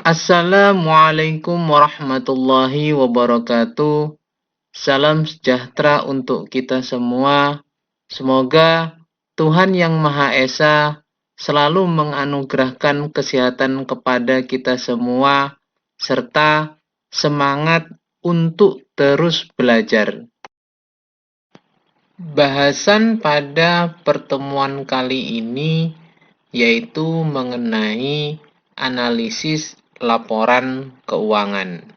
Assalamualaikum warahmatullahi wabarakatuh. Salam sejahtera untuk kita semua. Semoga Tuhan Yang Maha Esa selalu menganugerahkan kesehatan kepada kita semua, serta semangat untuk terus belajar. Bahasan pada pertemuan kali ini yaitu mengenai analisis laporan keuangan.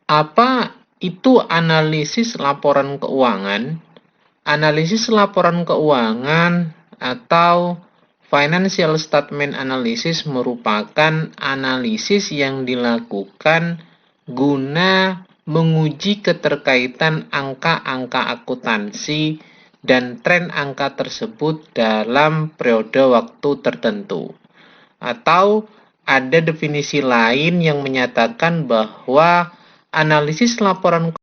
Apa itu analisis laporan keuangan? Analisis laporan keuangan atau financial statement analysis merupakan analisis yang dilakukan guna menguji keterkaitan angka-angka akuntansi dan tren angka tersebut dalam periode waktu tertentu. Atau ada definisi lain yang menyatakan bahwa analisis laporan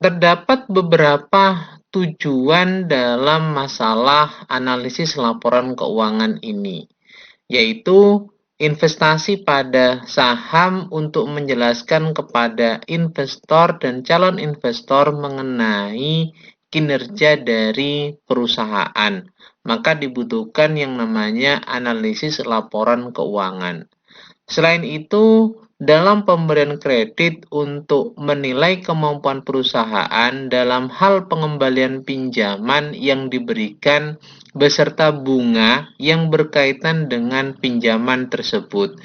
terdapat beberapa tujuan dalam masalah analisis laporan keuangan ini, yaitu investasi pada saham untuk menjelaskan kepada investor dan calon investor mengenai kinerja dari perusahaan. Maka dibutuhkan yang namanya analisis laporan keuangan. Selain itu, dalam pemberian kredit untuk menilai kemampuan perusahaan dalam hal pengembalian pinjaman yang diberikan beserta bunga yang berkaitan dengan pinjaman tersebut.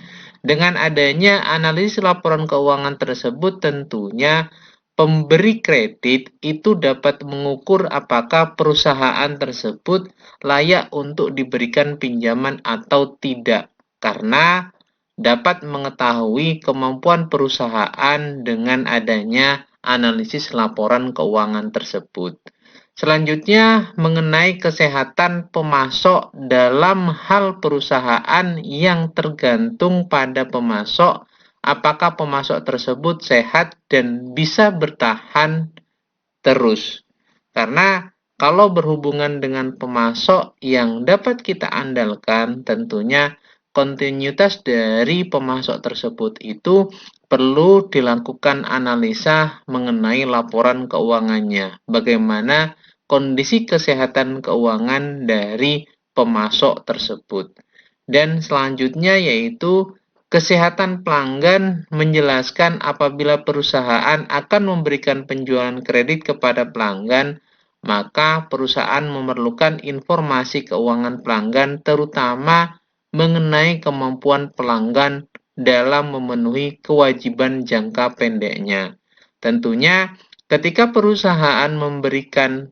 Dengan adanya analisis laporan keuangan tersebut, tentunya pemberi kredit itu dapat mengukur apakah perusahaan tersebut layak untuk diberikan pinjaman atau tidak, karena dapat mengetahui kemampuan perusahaan dengan adanya analisis laporan keuangan tersebut. Selanjutnya, mengenai kesehatan pemasok dalam hal perusahaan yang tergantung pada pemasok, apakah pemasok tersebut sehat dan bisa bertahan terus. Karena kalau berhubungan dengan pemasok yang dapat kita andalkan, tentunya kontinuitas dari pemasok tersebut itu perlu dilakukan analisa mengenai laporan keuangannya. Bagaimana kondisi kesehatan keuangan dari pemasok tersebut. Dan selanjutnya yaitu kesehatan pelanggan, menjelaskan apabila perusahaan akan memberikan penjualan kredit kepada pelanggan, maka perusahaan memerlukan informasi keuangan pelanggan terutama mengenai kemampuan pelanggan dalam memenuhi kewajiban jangka pendeknya. Tentunya ketika perusahaan memberikan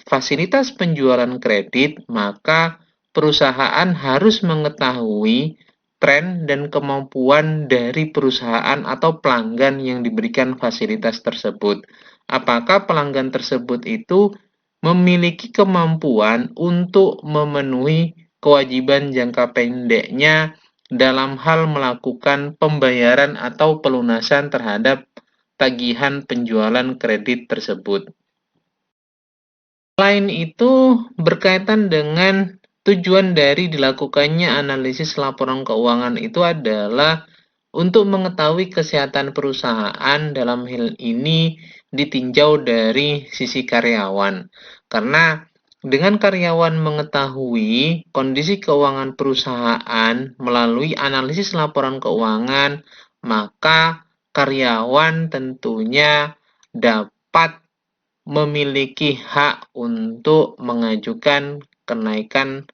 fasilitas penjualan kredit, maka perusahaan harus mengetahui tren dan kemampuan dari perusahaan atau pelanggan yang diberikan fasilitas tersebut. Apakah pelanggan tersebut itu memiliki kemampuan untuk memenuhi kewajiban jangka pendeknya dalam hal melakukan pembayaran atau pelunasan terhadap tagihan penjualan kredit tersebut. Selain itu, berkaitan dengan tujuan dari dilakukannya analisis laporan keuangan itu adalah untuk mengetahui kesehatan perusahaan. Dalam hal ini ditinjau dari sisi karyawan. Karena dengan karyawan mengetahui kondisi keuangan perusahaan melalui analisis laporan keuangan, maka karyawan tentunya dapat memiliki hak untuk mengajukan kenaikan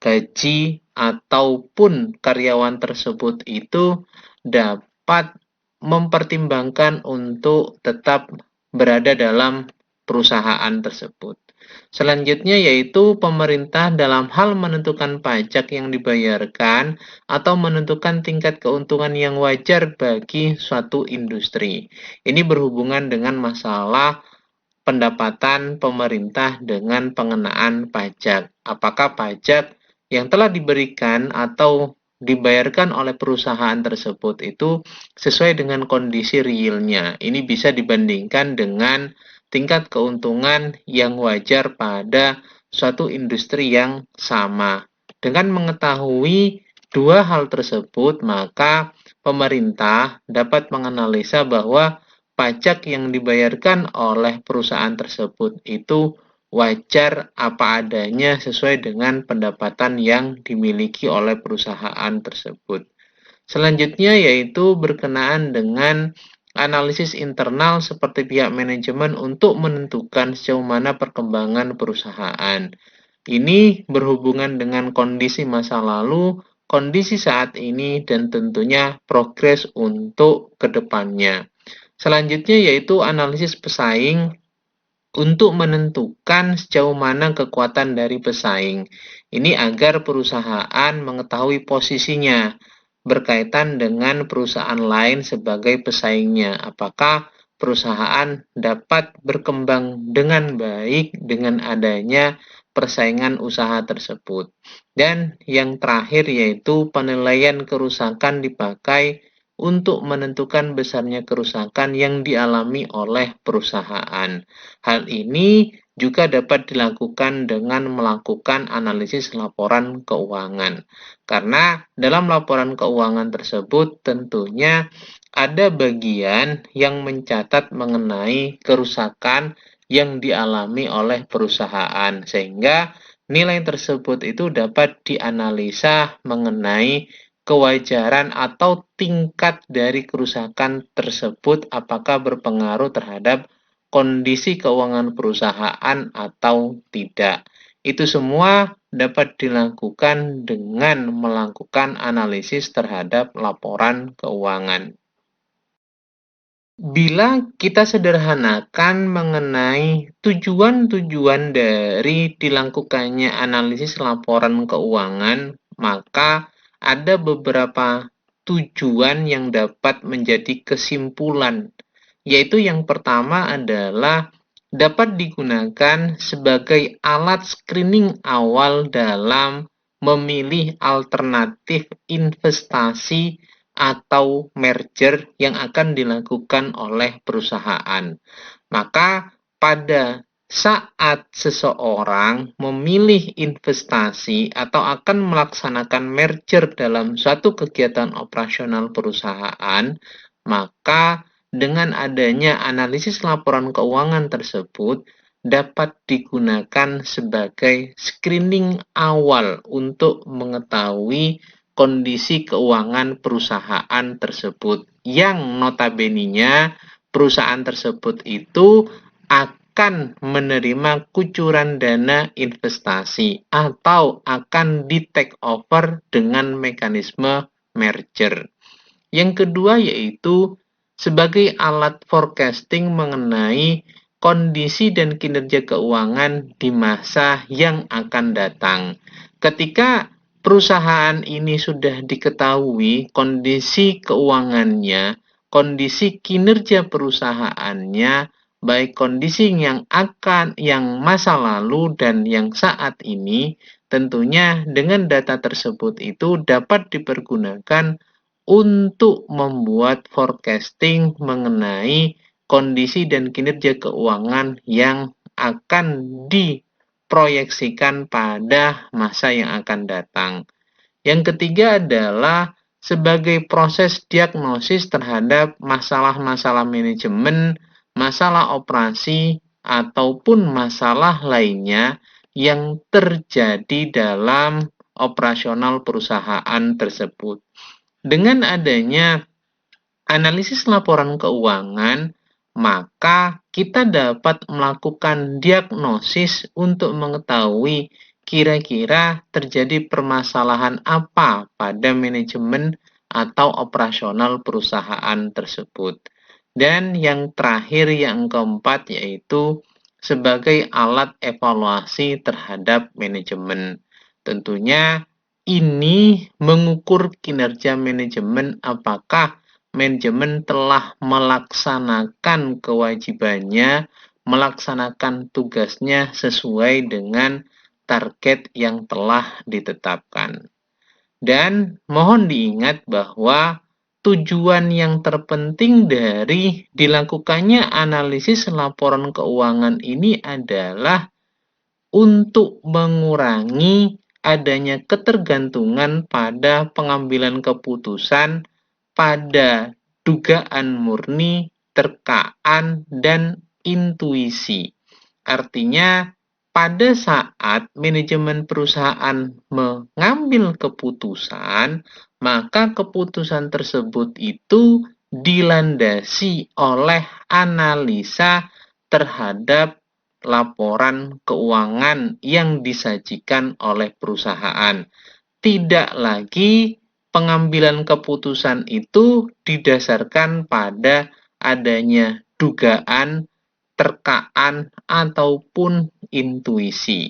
gaji ataupun karyawan tersebut itu dapat mempertimbangkan untuk tetap berada dalam perusahaan tersebut. Selanjutnya yaitu pemerintah dalam hal menentukan pajak yang dibayarkan atau menentukan tingkat keuntungan yang wajar bagi suatu industri. Ini berhubungan dengan masalah pendapatan pemerintah dengan pengenaan pajak. Apakah pajak yang telah diberikan atau dibayarkan oleh perusahaan tersebut itu sesuai dengan kondisi realnya. Ini bisa dibandingkan dengan tingkat keuntungan yang wajar pada suatu industri yang sama. Dengan mengetahui dua hal tersebut, maka pemerintah dapat menganalisa bahwa pajak yang dibayarkan oleh perusahaan tersebut itu wajar apa adanya sesuai dengan pendapatan yang dimiliki oleh perusahaan tersebut. Selanjutnya yaitu berkenaan dengan analisis internal seperti pihak manajemen untuk menentukan sejauh mana perkembangan perusahaan. Ini berhubungan dengan kondisi masa lalu, kondisi saat ini, dan tentunya progres untuk kedepannya. Selanjutnya yaitu analisis pesaing untuk menentukan sejauh mana kekuatan dari pesaing. Ini agar perusahaan mengetahui posisinya berkaitan dengan perusahaan lain sebagai pesaingnya. Apakah perusahaan dapat berkembang dengan baik dengan adanya persaingan usaha tersebut. Dan yang terakhir yaitu penilaian kerusakan dipakai untuk menentukan besarnya kerusakan yang dialami oleh perusahaan. Hal ini juga dapat dilakukan dengan melakukan analisis laporan keuangan. Karena dalam laporan keuangan tersebut tentunya ada bagian yang mencatat mengenai kerusakan yang dialami oleh perusahaan, sehingga nilai tersebut itu dapat dianalisa mengenai kewajaran atau tingkat dari kerusakan tersebut apakah berpengaruh terhadap kondisi keuangan perusahaan atau tidak. Itu semua dapat dilakukan dengan melakukan analisis terhadap laporan keuangan. Bila kita sederhanakan mengenai tujuan-tujuan dari dilakukannya analisis laporan keuangan, maka ada beberapa tujuan yang dapat menjadi kesimpulan, yaitu yang pertama adalah dapat digunakan sebagai alat screening awal dalam memilih alternatif investasi atau merger yang akan dilakukan oleh perusahaan. Maka pada saat seseorang memilih investasi atau akan melaksanakan merger dalam suatu kegiatan operasional perusahaan, maka dengan adanya analisis laporan keuangan tersebut dapat digunakan sebagai screening awal untuk mengetahui kondisi keuangan perusahaan tersebut, yang notabene-nya perusahaan tersebut itu akan menerima kucuran dana investasi atau akan di take over dengan mekanisme merger. Yang kedua yaitu sebagai alat forecasting mengenai kondisi dan kinerja keuangan di masa yang akan datang. Ketika perusahaan ini sudah diketahui kondisi keuangannya, kondisi kinerja perusahaannya, baik kondisi yang masa lalu dan yang saat ini, tentunya dengan data tersebut itu dapat dipergunakan untuk membuat forecasting mengenai kondisi dan kinerja keuangan yang akan diproyeksikan pada masa yang akan datang. Yang ketiga adalah sebagai proses diagnosis terhadap masalah-masalah manajemen, masalah operasi, ataupun masalah lainnya yang terjadi dalam operasional perusahaan tersebut. Dengan adanya analisis laporan keuangan, maka kita dapat melakukan diagnosis untuk mengetahui kira-kira terjadi permasalahan apa pada manajemen atau operasional perusahaan tersebut. Dan yang terakhir, yang keempat, yaitu sebagai alat evaluasi terhadap manajemen. Tentunya ini mengukur kinerja manajemen, apakah manajemen telah melaksanakan kewajibannya, melaksanakan tugasnya sesuai dengan target yang telah ditetapkan. Dan mohon diingat bahwa tujuan yang terpenting dari dilakukannya analisis laporan keuangan ini adalah untuk mengurangi adanya ketergantungan pada pengambilan keputusan pada dugaan murni, terkaan, dan intuisi. Artinya, pada saat manajemen perusahaan mengambil keputusan, maka keputusan tersebut itu dilandasi oleh analisa terhadap laporan keuangan yang disajikan oleh perusahaan. Tidak lagi pengambilan keputusan itu didasarkan pada adanya dugaan, terkaan, ataupun intuisi.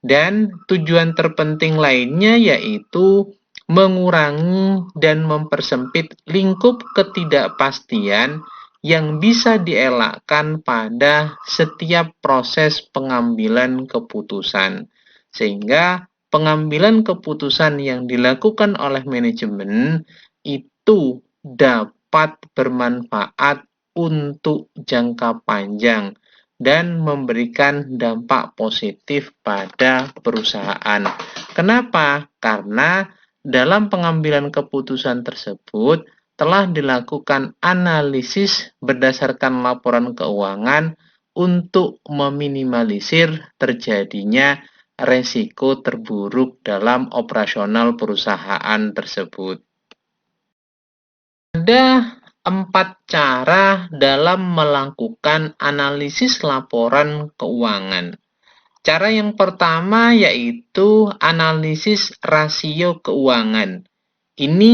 Dan tujuan terpenting lainnya yaitu mengurangi dan mempersempit lingkup ketidakpastian yang bisa dielakkan pada setiap proses pengambilan keputusan. Sehingga pengambilan keputusan yang dilakukan oleh manajemen itu dapat bermanfaat untuk jangka panjang dan memberikan dampak positif pada perusahaan. Kenapa? Karena dalam pengambilan keputusan tersebut telah dilakukan analisis berdasarkan laporan keuangan untuk meminimalisir terjadinya resiko terburuk dalam operasional perusahaan tersebut. Ada 4 cara dalam melakukan analisis laporan keuangan. Cara yang pertama yaitu analisis rasio keuangan. Ini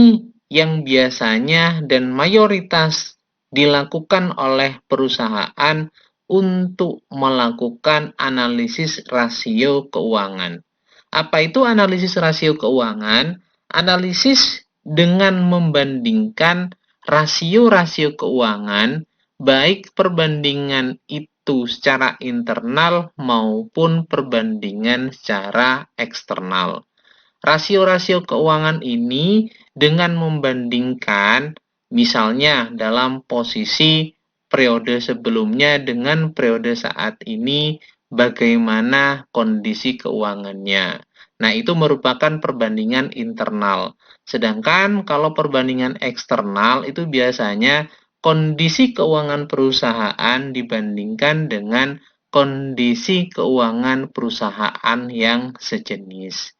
yang biasanya dan mayoritas dilakukan oleh perusahaan untuk melakukan analisis rasio keuangan. Apa itu analisis rasio keuangan? Analisis dengan membandingkan rasio-rasio keuangan, baik perbandingan itu secara internal maupun perbandingan secara eksternal. Rasio-rasio keuangan ini dengan membandingkan misalnya dalam posisi periode sebelumnya dengan periode saat ini, bagaimana kondisi keuangannya. Nah, itu merupakan perbandingan internal. Sedangkan kalau perbandingan eksternal itu biasanya kondisi keuangan perusahaan dibandingkan dengan kondisi keuangan perusahaan yang sejenis.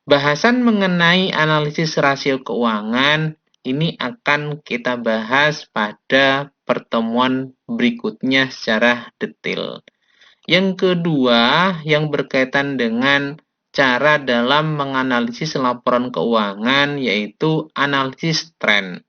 Bahasan mengenai analisis rasio keuangan ini akan kita bahas pada pertemuan berikutnya secara detail. Yang kedua, yang berkaitan dengan cara dalam menganalisis laporan keuangan yaitu analisis tren.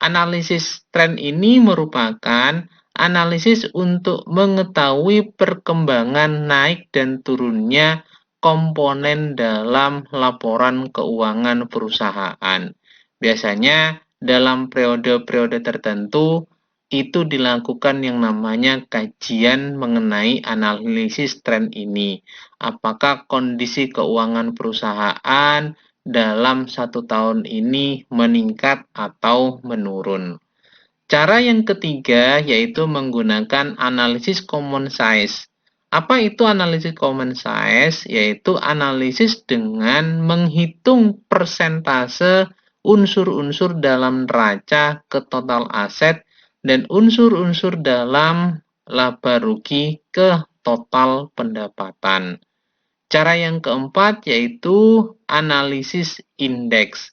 Analisis tren ini merupakan analisis untuk mengetahui perkembangan naik dan turunnya komponen dalam laporan keuangan perusahaan. Biasanya dalam periode-periode tertentu itu dilakukan yang namanya kajian mengenai analisis tren ini. Apakah kondisi keuangan perusahaan dalam 1 tahun ini meningkat atau menurun. Cara yang ketiga yaitu menggunakan analisis common size. Apa itu analisis common size? Yaitu analisis dengan menghitung persentase unsur-unsur dalam neraca ke total aset dan unsur-unsur dalam laba rugi ke total pendapatan. Cara yang keempat yaitu analisis indeks.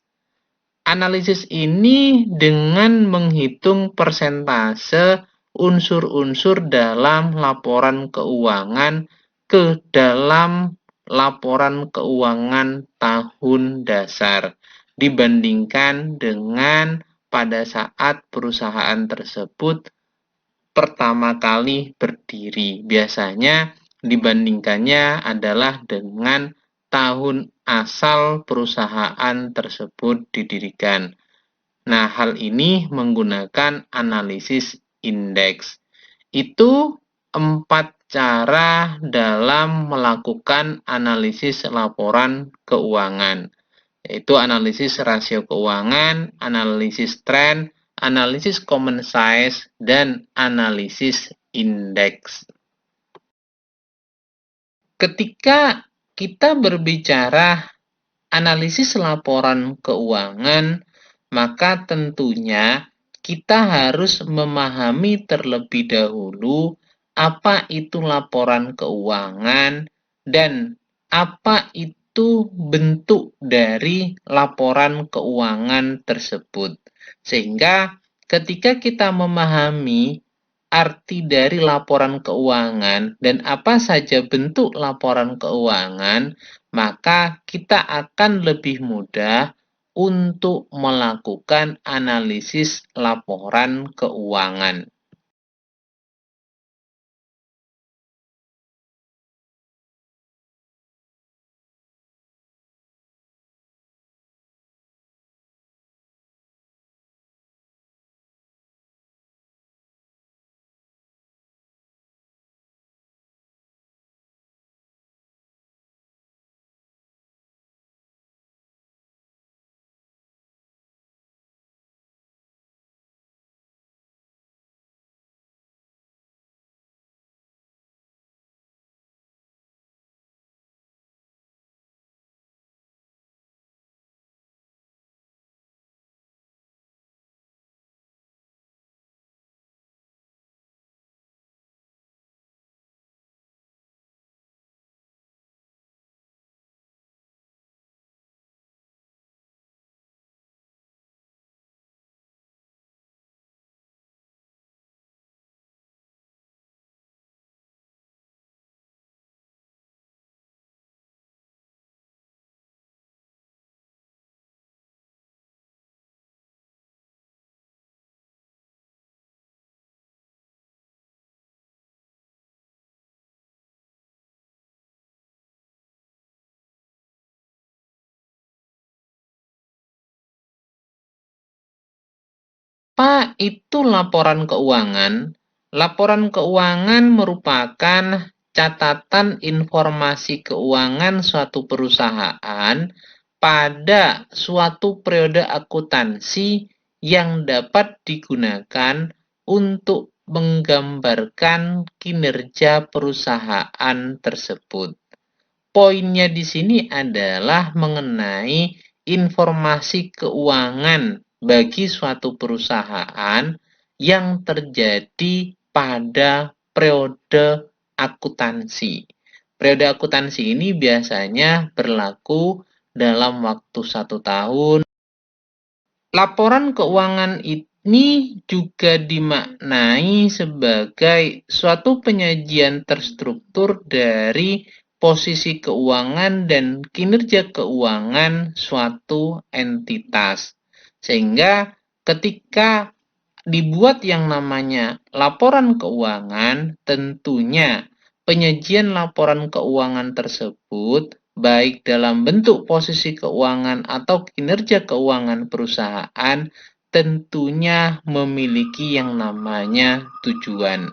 Analisis ini dengan menghitung persentase unsur-unsur dalam laporan keuangan ke dalam laporan keuangan tahun dasar dibandingkan dengan pada saat perusahaan tersebut pertama kali berdiri. Biasanya dibandingkannya adalah dengan tahun asal perusahaan tersebut didirikan. Nah, hal ini menggunakan analisis indeks. Itu 4 cara dalam melakukan analisis laporan keuangan, yaitu analisis rasio keuangan, analisis tren, analisis common size, dan analisis indeks. Ketika kita berbicara analisis laporan keuangan, maka tentunya kita harus memahami terlebih dahulu apa itu laporan keuangan dan apa itu bentuk dari laporan keuangan tersebut. Sehingga ketika kita memahami arti dari laporan keuangan dan apa saja bentuk laporan keuangan, maka kita akan lebih mudah untuk melakukan analisis laporan keuangan. Apa itu laporan keuangan? Laporan keuangan merupakan catatan informasi keuangan suatu perusahaan pada suatu periode akuntansi yang dapat digunakan untuk menggambarkan kinerja perusahaan tersebut. Poinnya di sini adalah mengenai informasi keuangan bagi suatu perusahaan yang terjadi pada periode akuntansi. Periode akuntansi ini biasanya berlaku dalam waktu 1 tahun. Laporan keuangan ini juga dimaknai sebagai suatu penyajian terstruktur dari posisi keuangan dan kinerja keuangan suatu entitas. Sehingga ketika dibuat yang namanya laporan keuangan, tentunya penyajian laporan keuangan tersebut baik dalam bentuk posisi keuangan atau kinerja keuangan perusahaan tentunya memiliki yang namanya tujuan.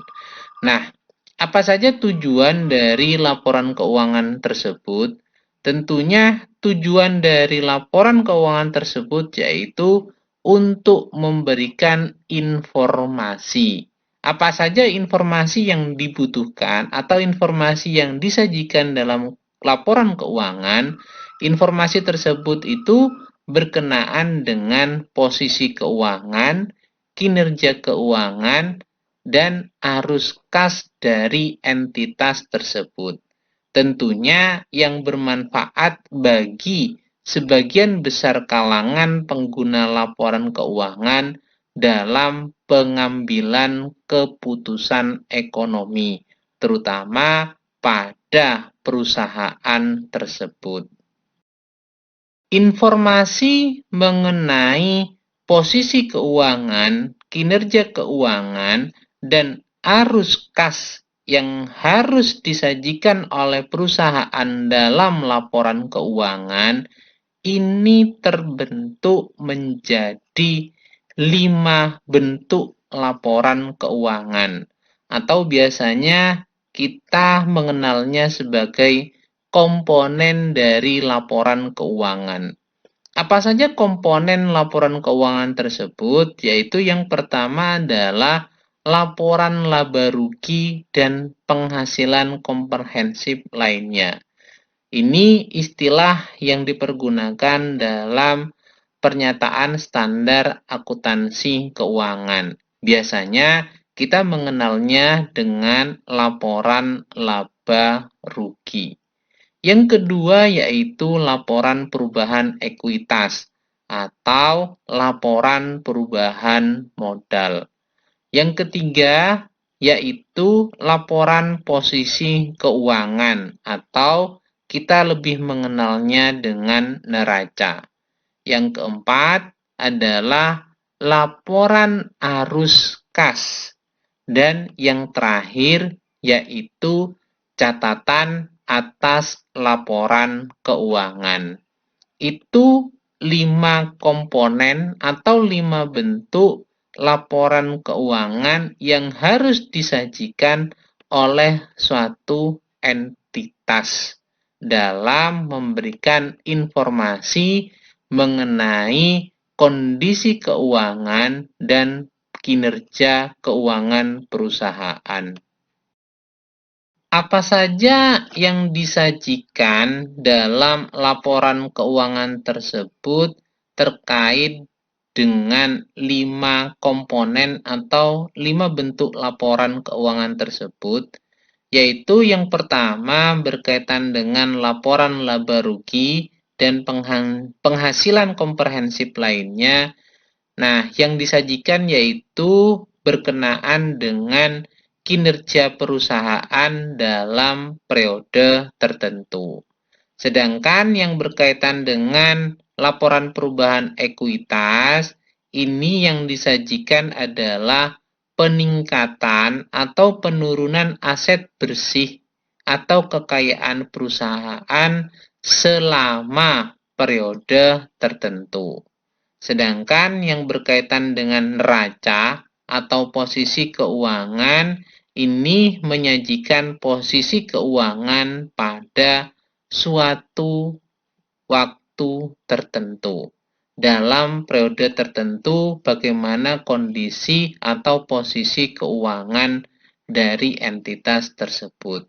Nah, apa saja tujuan dari laporan keuangan tersebut? Tentunya tujuan dari laporan keuangan tersebut yaitu untuk memberikan informasi. Apa saja informasi yang dibutuhkan atau informasi yang disajikan dalam laporan keuangan? Informasi tersebut itu berkenaan dengan posisi keuangan, kinerja keuangan, dan arus kas dari entitas tersebut. Tentunya yang bermanfaat bagi sebagian besar kalangan pengguna laporan keuangan dalam pengambilan keputusan ekonomi, terutama pada perusahaan tersebut. Informasi mengenai posisi keuangan, kinerja keuangan, dan arus kas yang harus disajikan oleh perusahaan dalam laporan keuangan ini terbentuk menjadi 5 bentuk laporan keuangan, atau biasanya kita mengenalnya sebagai komponen dari laporan keuangan. Apa saja komponen laporan keuangan tersebut? Yaitu yang pertama adalah laporan laba rugi dan penghasilan komprehensif lainnya. Ini istilah yang dipergunakan dalam pernyataan standar akuntansi keuangan. Biasanya kita mengenalnya dengan laporan laba rugi. Yang kedua yaitu laporan perubahan ekuitas atau laporan perubahan modal. Yang ketiga yaitu laporan posisi keuangan atau kita lebih mengenalnya dengan neraca. Yang keempat adalah laporan arus kas. Dan yang terakhir yaitu catatan atas laporan keuangan. Itu 5 komponen atau 5 bentuk laporan keuangan yang harus disajikan oleh suatu entitas dalam memberikan informasi mengenai kondisi keuangan dan kinerja keuangan perusahaan. Apa saja yang disajikan dalam laporan keuangan tersebut terkait dengan 5 komponen atau 5 bentuk laporan keuangan tersebut? Yaitu yang pertama berkaitan dengan laporan laba rugi dan penghasilan komprehensif lainnya. Nah, yang disajikan yaitu berkenaan dengan kinerja perusahaan dalam periode tertentu. Sedangkan yang berkaitan dengan laporan perubahan ekuitas, ini yang disajikan adalah peningkatan atau penurunan aset bersih atau kekayaan perusahaan selama periode tertentu. Sedangkan yang berkaitan dengan neraca atau posisi keuangan ini menyajikan posisi keuangan pada suatu waktu tertentu. Dalam periode tertentu bagaimana kondisi atau posisi keuangan dari entitas tersebut.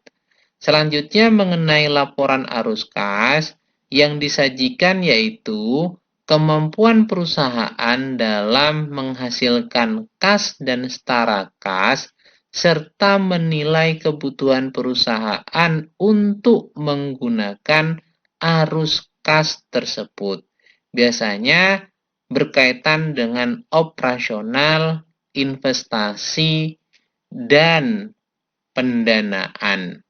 Selanjutnya mengenai laporan arus kas yang disajikan yaitu kemampuan perusahaan dalam menghasilkan kas dan setara kas, serta menilai kebutuhan perusahaan untuk menggunakan arus kas tersebut. Biasanya berkaitan dengan operasional, investasi, dan pendanaan.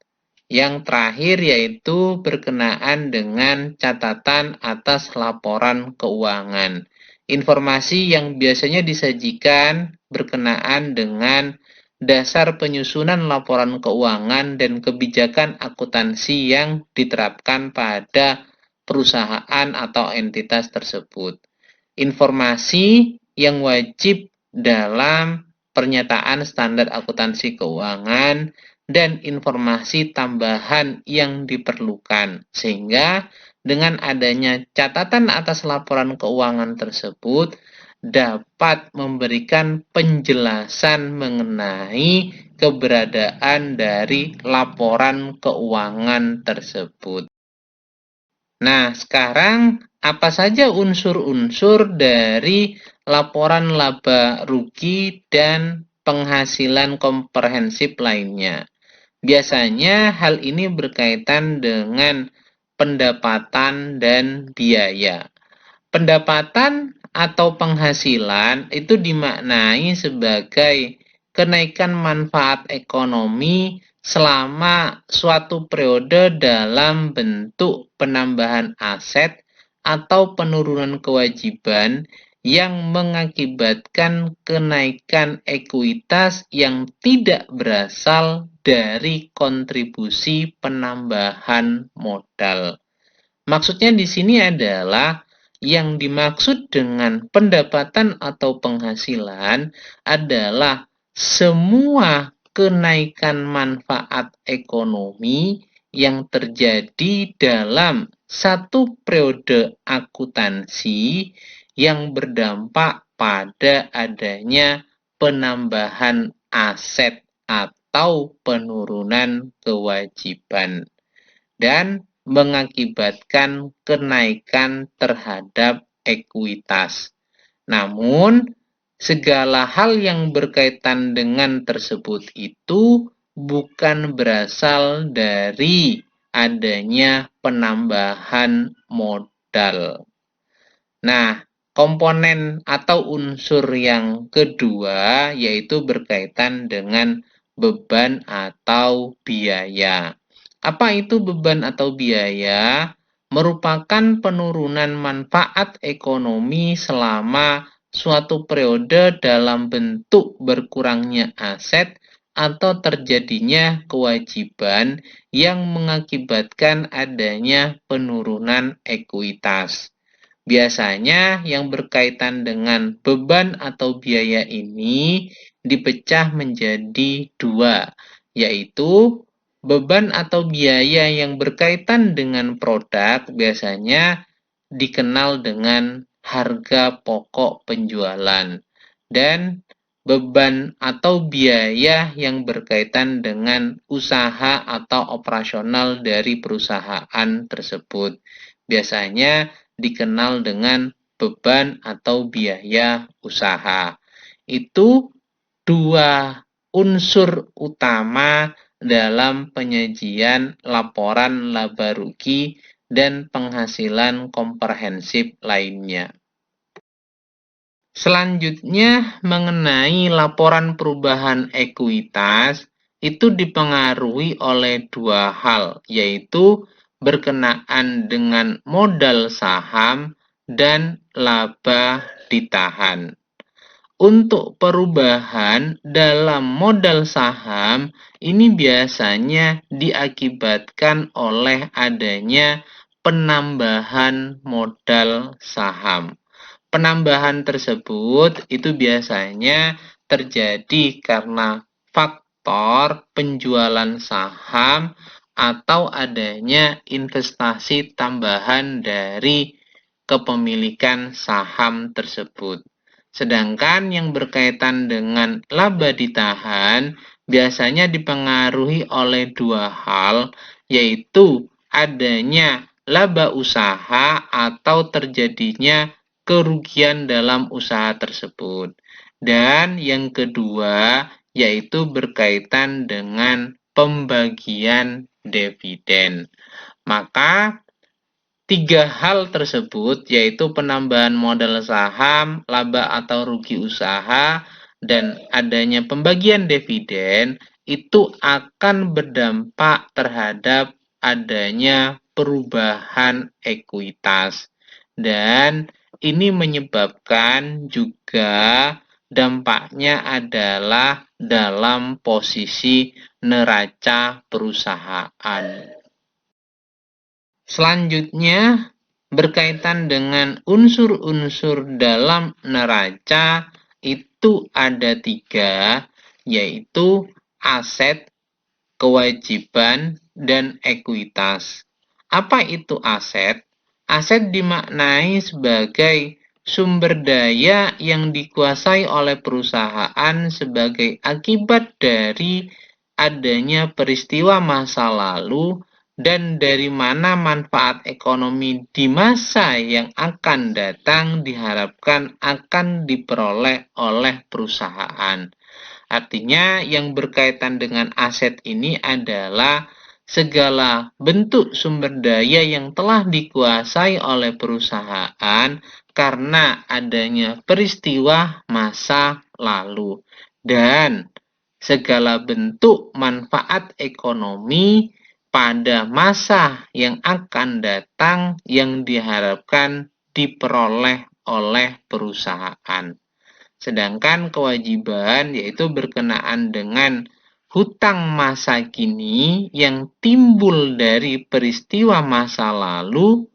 Yang terakhir yaitu berkenaan dengan catatan atas laporan keuangan. Informasi yang biasanya disajikan berkenaan dengan dasar penyusunan laporan keuangan dan kebijakan akuntansi yang diterapkan pada perusahaan atau entitas tersebut. Informasi yang wajib dalam pernyataan standar akuntansi keuangan dan informasi tambahan yang diperlukan. Sehingga dengan adanya catatan atas laporan keuangan tersebut dapat memberikan penjelasan mengenai keberadaan dari laporan keuangan tersebut. Nah, sekarang apa saja unsur-unsur dari laporan laba rugi dan penghasilan komprehensif lainnya? Biasanya hal ini berkaitan dengan pendapatan dan biaya. Pendapatan atau penghasilan itu dimaknai sebagai kenaikan manfaat ekonomi selama suatu periode dalam bentuk penambahan aset atau penurunan kewajiban yang mengakibatkan kenaikan ekuitas yang tidak berasal dari kontribusi penambahan modal. Maksudnya di sini adalah yang dimaksud dengan pendapatan atau penghasilan adalah semua kenaikan manfaat ekonomi yang terjadi dalam satu periode akuntansi yang berdampak pada adanya penambahan aset atau penurunan kewajiban dan mengakibatkan kenaikan terhadap ekuitas. Namun, segala hal yang berkaitan dengan tersebut itu bukan berasal dari adanya penambahan modal. Nah, komponen atau unsur yang kedua yaitu berkaitan dengan beban atau biaya. Apa itu beban atau biaya? Merupakan penurunan manfaat ekonomi selama suatu periode dalam bentuk berkurangnya aset atau terjadinya kewajiban yang mengakibatkan adanya penurunan ekuitas. Biasanya yang berkaitan dengan beban atau biaya ini dipecah menjadi dua, yaitu beban atau biaya yang berkaitan dengan produk biasanya dikenal dengan harga pokok penjualan, dan beban atau biaya yang berkaitan dengan usaha atau operasional dari perusahaan tersebut. Biasanya dikenal dengan beban atau biaya usaha. Itu dua unsur utama dalam penyajian laporan laba rugi dan penghasilan komprehensif lainnya. Selanjutnya mengenai laporan perubahan ekuitas itu dipengaruhi oleh dua hal, yaitu berkenaan dengan modal saham dan laba ditahan. Untuk perubahan dalam modal saham ini biasanya diakibatkan oleh adanya penambahan modal saham. Penambahan tersebut itu biasanya terjadi karena faktor penjualan saham atau adanya investasi tambahan dari kepemilikan saham tersebut. Sedangkan yang berkaitan dengan laba ditahan biasanya dipengaruhi oleh dua hal, yaitu adanya laba usaha atau terjadinya kerugian dalam usaha tersebut. Dan yang kedua yaitu berkaitan dengan pembagian dividen. Maka tiga hal tersebut yaitu penambahan modal saham, laba atau rugi usaha, dan adanya pembagian dividen itu akan berdampak terhadap adanya perubahan ekuitas. Dan ini menyebabkan juga dampaknya adalah dalam posisi neraca perusahaan. Selanjutnya berkaitan dengan unsur-unsur dalam neraca itu ada 3, yaitu aset, kewajiban, dan ekuitas. Apa itu aset? Aset dimaknai sebagai sumber daya yang dikuasai oleh perusahaan sebagai akibat dari adanya peristiwa masa lalu dan dari mana manfaat ekonomi di masa yang akan datang diharapkan akan diperoleh oleh perusahaan. Artinya yang berkaitan dengan aset ini adalah segala bentuk sumber daya yang telah dikuasai oleh perusahaan karena adanya peristiwa masa lalu dan segala bentuk manfaat ekonomi pada masa yang akan datang yang diharapkan diperoleh oleh perusahaan. Sedangkan kewajiban yaitu berkenaan dengan hutang masa kini yang timbul dari peristiwa masa lalu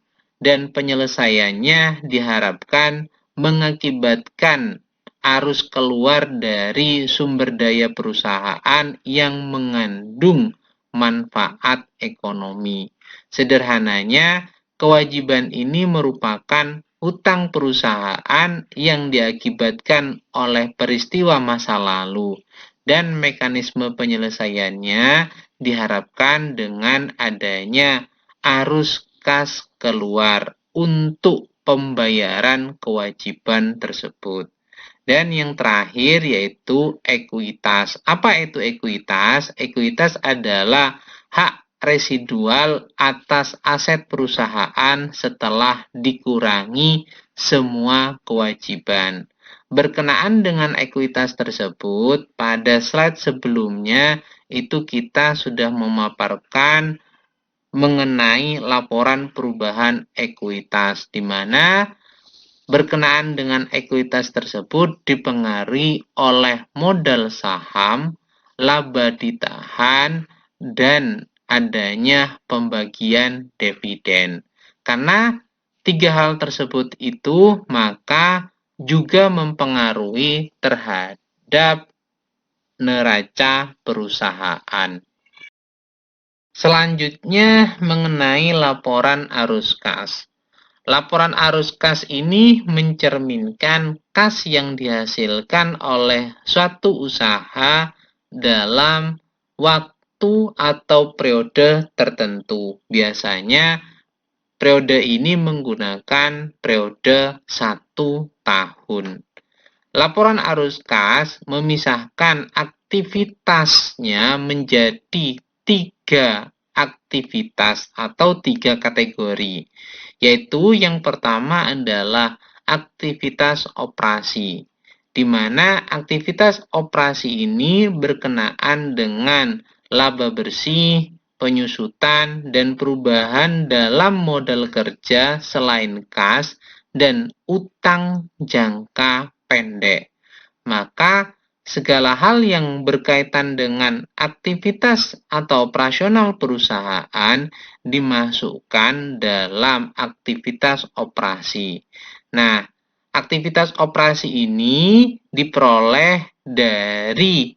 dan penyelesaiannya diharapkan mengakibatkan arus keluar dari sumber daya perusahaan yang mengandung manfaat ekonomi. Sederhananya, kewajiban ini merupakan hutang perusahaan yang diakibatkan oleh peristiwa masa lalu dan mekanisme penyelesaiannya diharapkan dengan adanya arus kas keluar untuk pembayaran kewajiban tersebut. Dan yang terakhir yaitu ekuitas. Apa itu ekuitas? Ekuitas adalah hak residual atas aset perusahaan setelah dikurangi semua kewajiban. Berkenaan dengan ekuitas tersebut, pada slide sebelumnya itu kita sudah memaparkan mengenai laporan perubahan ekuitas, di mana berkenaan dengan ekuitas tersebut dipengaruhi oleh modal saham, laba ditahan, dan adanya pembagian dividen. Karena 3 hal tersebut itu maka juga mempengaruhi terhadap neraca perusahaan. Selanjutnya mengenai laporan arus kas. Laporan arus kas ini mencerminkan kas yang dihasilkan oleh suatu usaha dalam waktu atau periode tertentu. Biasanya periode ini menggunakan periode 1 tahun. Laporan arus kas memisahkan aktivitasnya menjadi 3 aktivitas atau 3 kategori, yaitu yang pertama adalah aktivitas operasi, di mana aktivitas operasi ini berkenaan dengan laba bersih, penyusutan, dan perubahan dalam modal kerja selain kas dan utang jangka pendek. Maka segala hal yang berkaitan dengan aktivitas atau operasional perusahaan dimasukkan dalam aktivitas operasi. Nah, aktivitas operasi ini diperoleh dari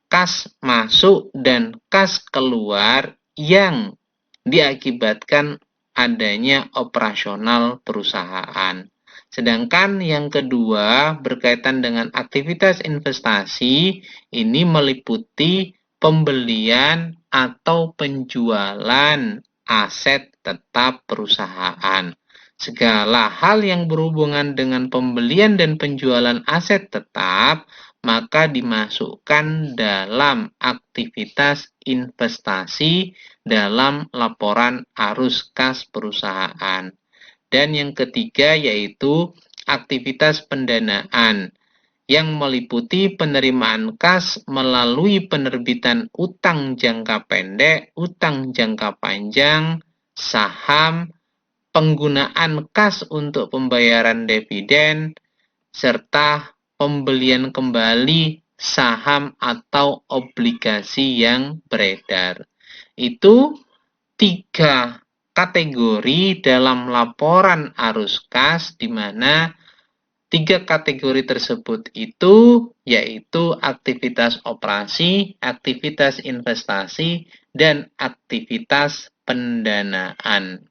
kas masuk dan kas keluar yang diakibatkan adanya operasional perusahaan. Sedangkan yang kedua berkaitan dengan aktivitas investasi, ini meliputi pembelian atau penjualan aset tetap perusahaan. Segala hal yang berhubungan dengan pembelian dan penjualan aset tetap maka dimasukkan dalam aktivitas investasi dalam laporan arus kas perusahaan. Dan yang ketiga yaitu aktivitas pendanaan yang meliputi penerimaan kas melalui penerbitan utang jangka pendek, utang jangka panjang, saham, penggunaan kas untuk pembayaran dividen, serta pembelian kembali saham atau obligasi yang beredar. Itu 3 kategori dalam laporan arus kas, di mana 3 kategori tersebut itu yaitu aktivitas operasi, aktivitas investasi, dan aktivitas pendanaan.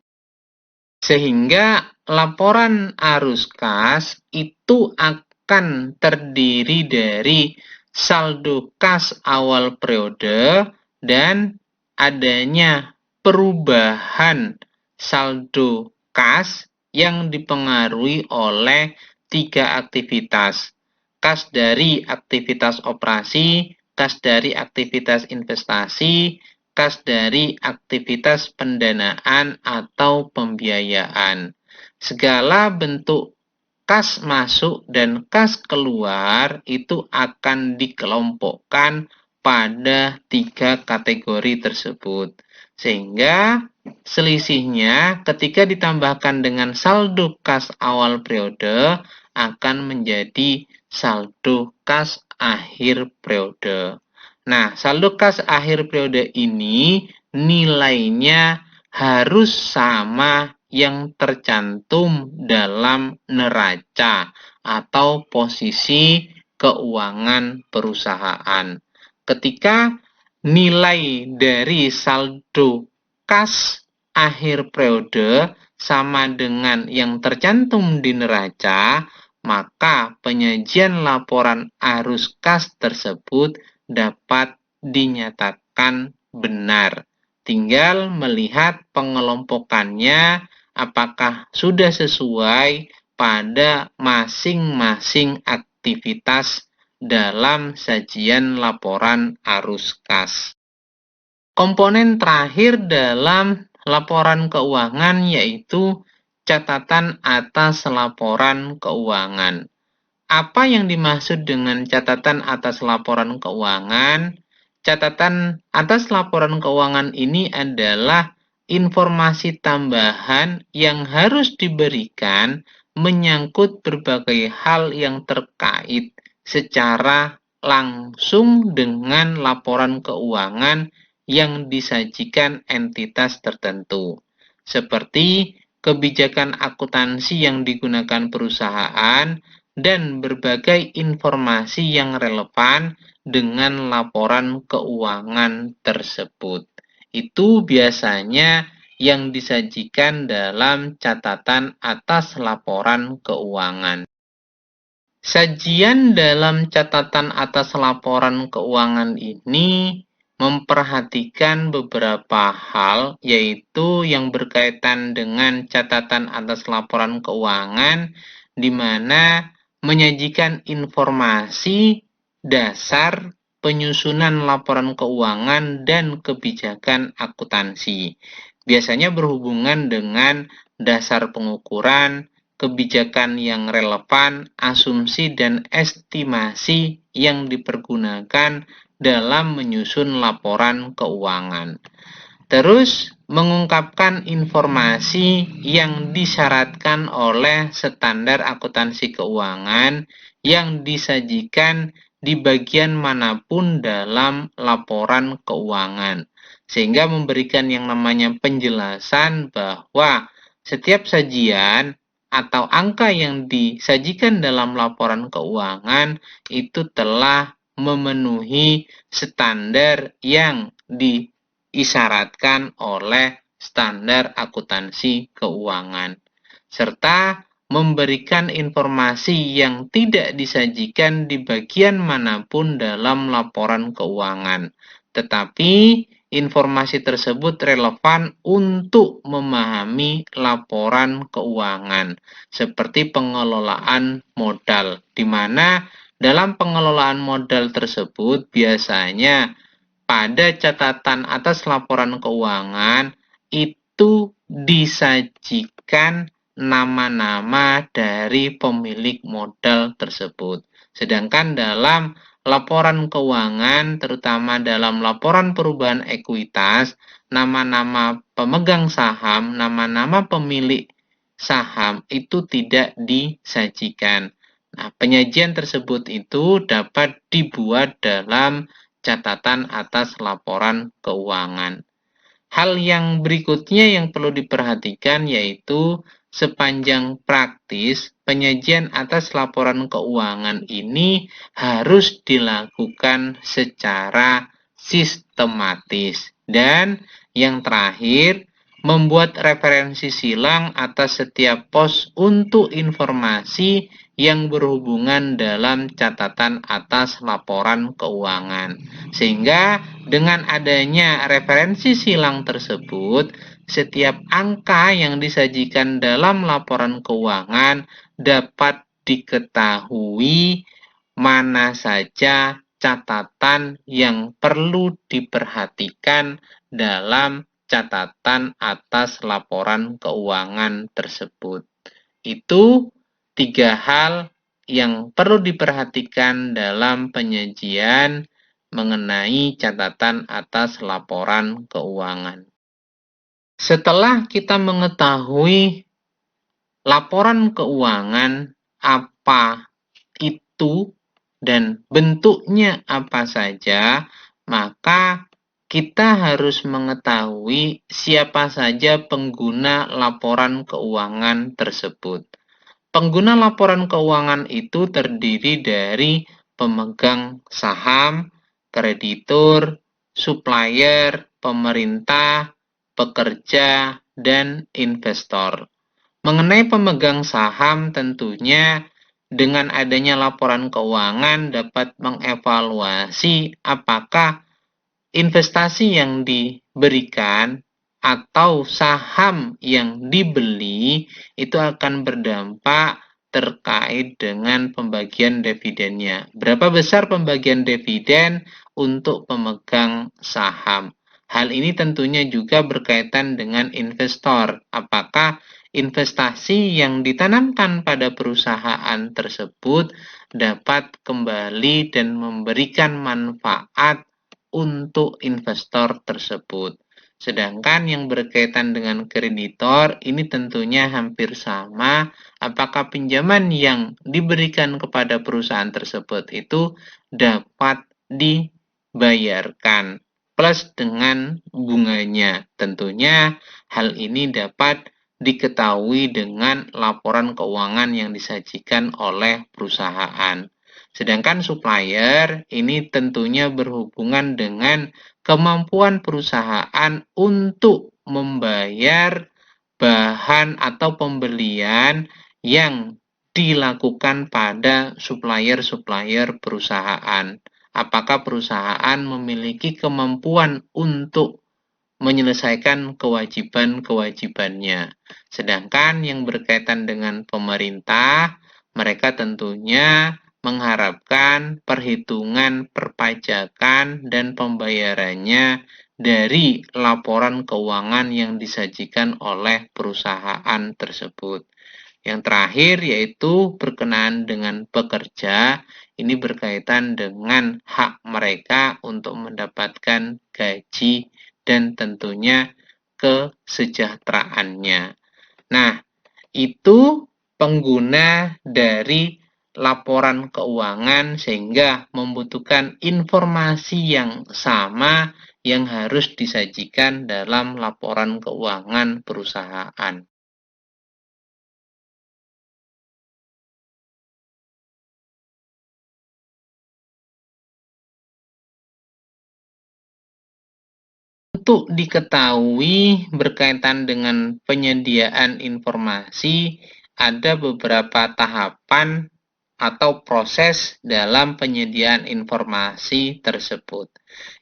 Sehingga laporan arus kas itu akan terdiri dari saldo kas awal periode dan adanya perubahan saldo kas yang dipengaruhi oleh 3 aktivitas. Kas dari aktivitas operasi, kas dari aktivitas investasi, kas dari aktivitas pendanaan atau pembiayaan. Segala bentuk kas masuk dan kas keluar itu akan dikelompokkan pada 3 kategori tersebut. Sehingga selisihnya ketika ditambahkan dengan saldo kas awal periode akan menjadi saldo kas akhir periode. Nah, saldo kas akhir periode ini nilainya harus sama yang tercantum dalam neraca atau posisi keuangan perusahaan. Ketika nilai dari saldo kas akhir periode sama dengan yang tercantum di neraca, maka penyajian laporan arus kas tersebut dapat dinyatakan benar. Tinggal melihat pengelompokannya apakah sudah sesuai pada masing-masing aktivitas dalam sajian laporan arus kas. Komponen terakhir dalam laporan keuangan yaitu catatan atas laporan keuangan. Apa yang dimaksud dengan catatan atas laporan keuangan? Catatan atas laporan keuangan ini adalah informasi tambahan yang harus diberikan menyangkut berbagai hal yang terkait secara langsung dengan laporan keuangan yang disajikan entitas tertentu, seperti kebijakan akuntansi yang digunakan perusahaan dan berbagai informasi yang relevan dengan laporan keuangan tersebut. Itu biasanya yang disajikan dalam catatan atas laporan keuangan. Sajian dalam catatan atas laporan keuangan ini memperhatikan beberapa hal, yaitu yang berkaitan dengan catatan atas laporan keuangan, di mana menyajikan informasi dasar penyusunan laporan keuangan dan kebijakan akuntansi. Biasanya berhubungan dengan dasar pengukuran, kebijakan yang relevan, asumsi dan estimasi yang dipergunakan dalam menyusun laporan keuangan. Terus, mengungkapkan informasi yang disyaratkan oleh standar akuntansi keuangan yang disajikan di bagian manapun dalam laporan keuangan, sehingga memberikan yang namanya penjelasan bahwa setiap sajian atau angka yang disajikan dalam laporan keuangan itu telah memenuhi standar yang diisyaratkan oleh standar akuntansi keuangan, serta memberikan informasi yang tidak disajikan di bagian manapun dalam laporan keuangan, tetapi informasi tersebut relevan untuk memahami laporan keuangan, seperti pengelolaan modal, di mana dalam pengelolaan modal tersebut biasanya pada catatan atas laporan keuangan itu disajikan nama-nama dari pemilik modal tersebut. Sedangkan dalam laporan keuangan, terutama dalam laporan perubahan ekuitas, nama-nama pemegang saham, nama-nama pemilik saham itu tidak disajikan. Nah, penyajian tersebut itu dapat dibuat dalam catatan atas laporan keuangan. Hal yang berikutnya yang perlu diperhatikan yaitu sepanjang praktis, penyajian atas laporan keuangan ini harus dilakukan secara sistematis. Dan yang terakhir, membuat referensi silang atas setiap pos untuk informasi yang berhubungan dalam catatan atas laporan keuangan. Sehingga dengan adanya referensi silang tersebut, setiap angka yang disajikan dalam laporan keuangan dapat diketahui mana saja catatan yang perlu diperhatikan dalam catatan atas laporan keuangan tersebut. Itu 3 hal yang perlu diperhatikan dalam penyajian mengenai catatan atas laporan keuangan. Setelah kita mengetahui laporan keuangan apa itu dan bentuknya apa saja, maka kita harus mengetahui siapa saja pengguna laporan keuangan tersebut. Pengguna laporan keuangan itu terdiri dari pemegang saham, kreditur, supplier, pemerintah, pekerja, dan investor. Mengenai pemegang saham, tentunya dengan adanya laporan keuangan dapat mengevaluasi apakah investasi yang diberikan atau saham yang dibeli itu akan berdampak terkait dengan pembagian dividennya. Berapa besar pembagian dividen untuk pemegang saham? Hal ini tentunya juga berkaitan dengan investor. Apakah investasi yang ditanamkan pada perusahaan tersebut dapat kembali dan memberikan manfaat untuk investor tersebut. Sedangkan yang berkaitan dengan kreditor ini tentunya hampir sama, apakah pinjaman yang diberikan kepada perusahaan tersebut itu dapat dibayarkan plus dengan bunganya. Tentunya hal ini dapat diketahui dengan laporan keuangan yang disajikan oleh perusahaan. Sedangkan supplier ini tentunya berhubungan dengan kemampuan perusahaan untuk membayar bahan atau pembelian yang dilakukan pada supplier-supplier perusahaan. Apakah perusahaan memiliki kemampuan untuk menyelesaikan kewajiban-kewajibannya. Sedangkan yang berkaitan dengan pemerintah, mereka tentunya mengharapkan perhitungan perpajakan dan pembayarannya dari laporan keuangan yang disajikan oleh perusahaan tersebut. Yang terakhir yaitu berkenaan dengan pekerja, ini berkaitan dengan hak mereka untuk mendapatkan gaji dan tentunya kesejahteraannya. Nah, itu pengguna dari laporan keuangan sehingga membutuhkan informasi yang sama yang harus disajikan dalam laporan keuangan perusahaan. Untuk diketahui berkaitan dengan penyediaan informasi, ada beberapa tahapan atau proses dalam penyediaan informasi tersebut.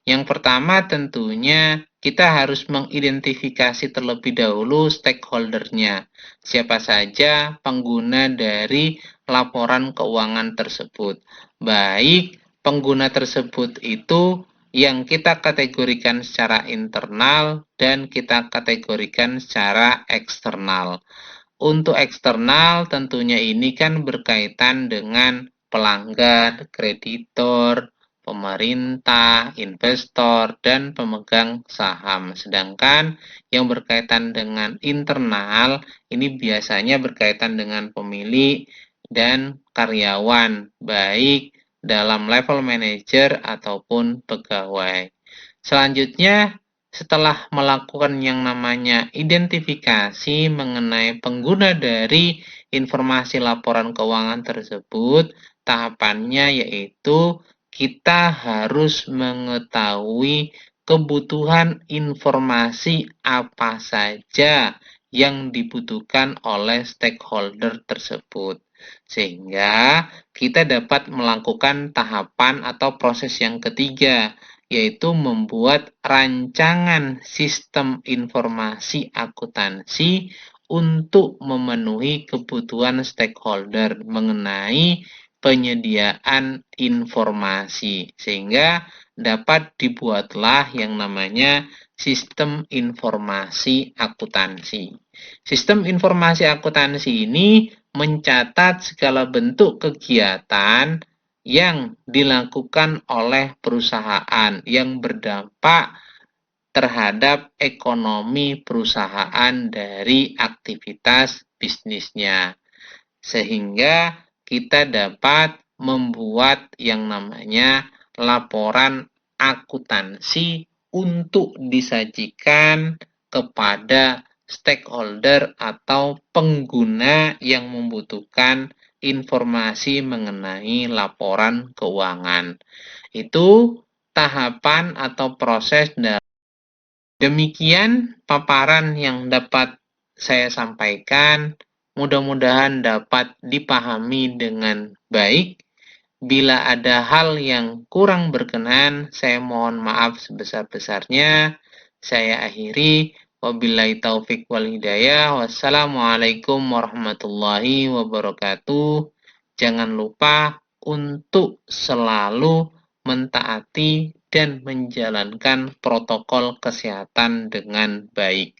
Yang pertama tentunya kita harus mengidentifikasi terlebih dahulu stakeholder-nya. Siapa saja pengguna dari laporan keuangan tersebut. Baik pengguna tersebut itu yang kita kategorikan secara internal dan kita kategorikan secara eksternal. Untuk eksternal tentunya ini kan berkaitan dengan pelanggan, kreditor, pemerintah, investor, dan pemegang saham. Sedangkan yang berkaitan dengan internal ini biasanya berkaitan dengan pemilik dan karyawan, baik dalam level manajer ataupun pegawai. Selanjutnya setelah melakukan yang namanya identifikasi mengenai pengguna dari informasi laporan keuangan tersebut, tahapannya yaitu kita harus mengetahui kebutuhan informasi apa saja yang dibutuhkan oleh stakeholder tersebut. Sehingga kita dapat melakukan tahapan atau proses yang ketiga, yaitu membuat rancangan sistem informasi akuntansi untuk memenuhi kebutuhan stakeholder mengenai penyediaan informasi, sehingga dapat dibuatlah yang namanya sistem informasi akuntansi. Sistem informasi akuntansi ini mencatat segala bentuk kegiatan yang dilakukan oleh perusahaan yang berdampak terhadap ekonomi perusahaan dari aktivitas bisnisnya. Sehingga kita dapat membuat yang namanya laporan akuntansi untuk disajikan kepada stakeholder atau pengguna yang membutuhkan informasi mengenai laporan keuangan. Itu tahapan atau proses. Demikian paparan yang dapat saya sampaikan. Mudah-mudahan dapat dipahami dengan baik. Bila ada hal yang kurang berkenan, saya mohon maaf sebesar-besarnya. Saya akhiri. Wabillahi taufik wal hidayah. Wassalamualaikum warahmatullahi wabarakatuh. Jangan lupa untuk selalu mentaati dan menjalankan protokol kesehatan dengan baik.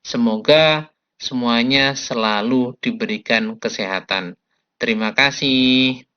Semoga semuanya selalu diberikan kesehatan. Terima kasih.